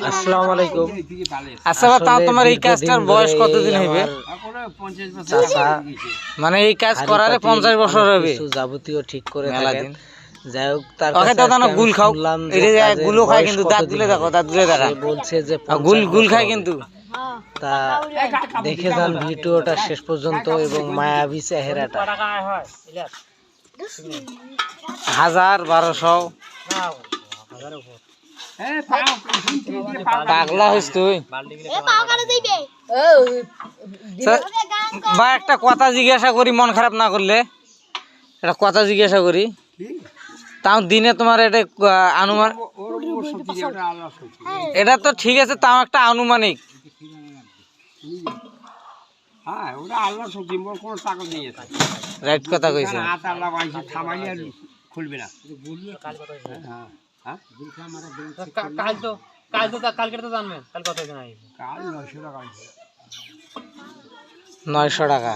আসসালামু আলাইকুম। আচ্ছা তাও তোমার এই কাজটার বয়স কতদিন হইবে? মানে এই কাজ করারে 50 বছর হবে যাবতীয় ঠিক করে মেলা থাকেন। দিন। যাই হোক, তার ওকে কাছে তো আজকে দাও আমি গুল খাও। শুনলাম যে এই যে কাজের গুলো খায় বয়স কিন্তু দাঁত কতদিন গুলে দেখো, হবে। দাঁত গুলে দেখা। সে বলছে যে গুল 50 গুল বছর খায় হবে। কিন্তু। তা দেখে যান ভিডিওটা শেষ পর্যন্ত এবং মায়াবী চেহারাটা। 1000 1200 পাগলা হইস তুই। বা একটা কথা জিজ্ঞাসা করি, মন খারাপ না করলে একটা কথা জিজ্ঞাসা করি। তাও দিনে তোমার এটা আনুমান, এটা তো ঠিক আছে, তাও একটা আনুমানিক। রাইট কথা কইছে। খুলবে না। কালকে তো জানবেন, কাল কত জন আইবে? কাল 900 টাকা। 900 টাকা।